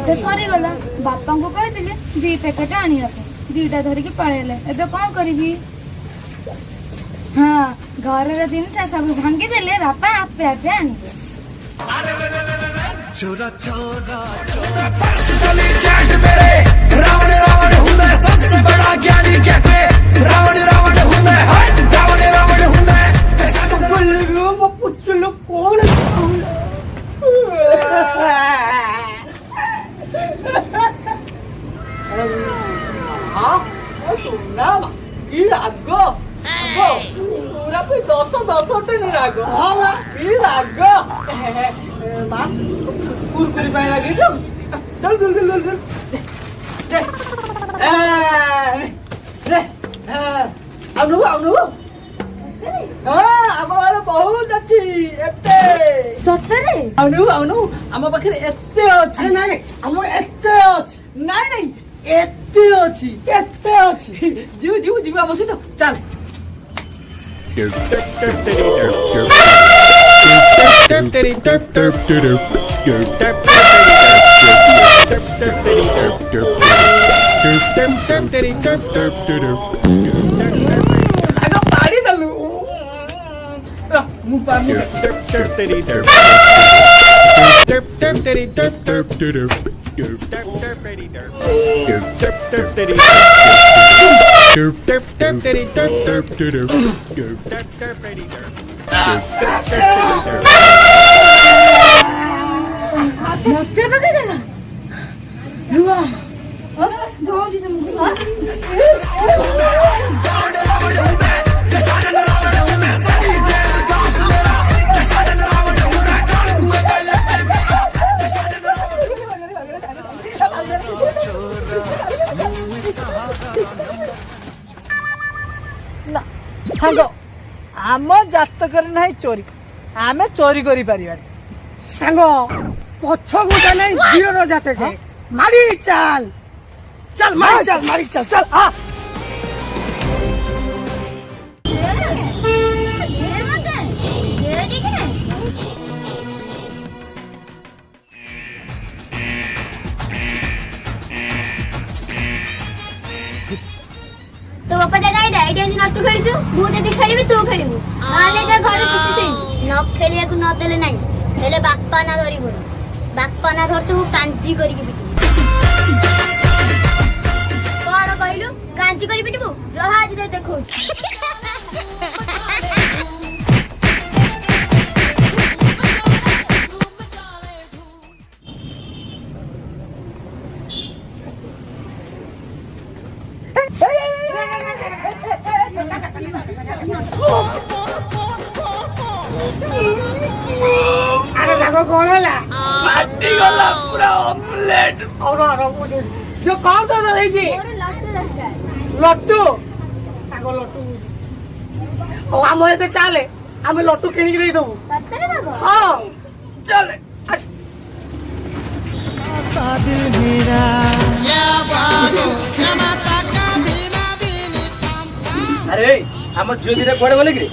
तो सरीगला बापा को कही 2 पैकेट आने 2टा धरिकी पलैले एबे कौन करी। हाँ घर जिनसा सब भांगी देले बापा आपे आपे आनी चोरा चोरा चोरा पर्सनली चैट मेरे रावण रावण हूँ मैं सबसे बड़ा ज्ञानी कहते रावण रावण हूँ मैं रावण रावण हूँ मैं कुछ लोग कौन हाँ सुनना राग पूरा कोई 10 राग हाँ राग माँ कुरकुरी पाए लगी चल चल चल चल चल आम बहुत अच्छी सतरे आम पाखे एते अच्छी नाई आम एते अच्छी नाई नाई एते अच्छी जीव जीव जीव आम सहित चल साग पाड़ी दलु मु पानी मते पकड़ देला रुआ दो जी से मुझे सांग आम जातक ना चोरी आम चोरी करी पारिबानी सांग पछ गोटा नहीं धीर जाते थे मारी चल चल मारी चल चल आ तो बापा दादा डाइडिया नष्ट खेलछु मु जदी खेलिबी तू खेलिबू नाले जा घर किछि से न खेलिया को न देले नाही हेले बापा ना धरिबो बापा ना धर तू कांची करी के पिटू कोन कहलु कांची करी पिटबू रहा आज देखो अरे सांग कौन है फाटी गला पूरा ऑमलेट और जो कौन तो रही जी लट्टू सांग लट्टू ओ आम एते चाले आम लट्टू किनी दे दबु सत्तरे बाबा हां चले दिल मेरा या बाबू जमाता का दीना दीनी अरे हम झियो दिरा कोड़े बोले कि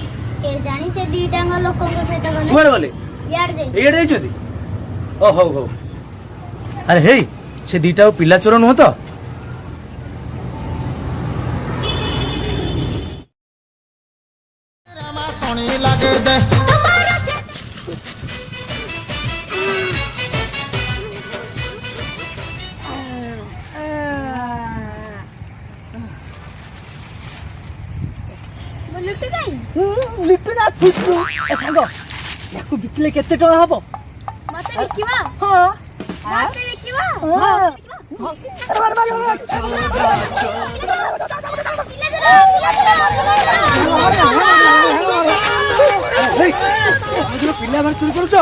के जानी से दीटांग लोक को सहित गले कोड़े बोले यार दे एडे जाइछोदी ओ हो हो अरे हे से दीटा पिला चोर नुह तो रामा सोनी लगे दे लुटु गई लिट्टू ना फुट्टू ए सांग याकू बिकले केते टका हबो मते बिकिवा हां मते बिकिवा हां पिला बार चोरी करूछ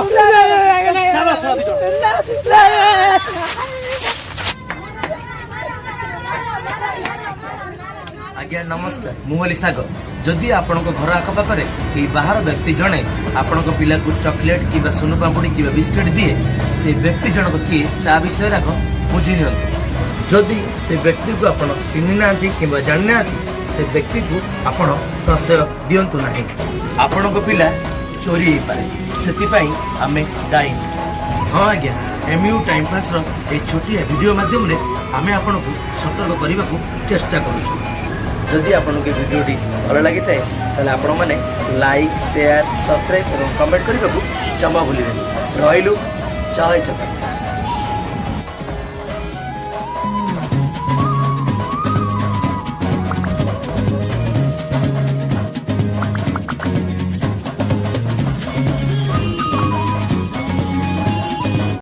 आज्ञा नमस्कार मुहली साग जदि आपण घर आखपाखे कि बाहर व्यक्ति जड़े आपण पिला को चॉकलेट कि सुनु पापुड़ी कि बिस्किट दिए से व्यक्ति जनक किए ता विषय आग बुझी नि जदि से व्यक्ति को आप चिन्ह ना कि जानी ना से व्यक्ति को आपण प्रशय दिंतु ना आपण पिला चोरी हो पाए से आम दायी हाँ आज्ञा MU टाइम पास ये छोटिया वीडियो माध्यम आम आपन को सतर्क करने को चेष्टा करूँ। जदि आपन के वीडियोटी भल लगी थाए आपण मैंने लाइक शेयर सब्सक्राइब और कमेंट करने को जमा भूल रही। जय जगन्नाथ।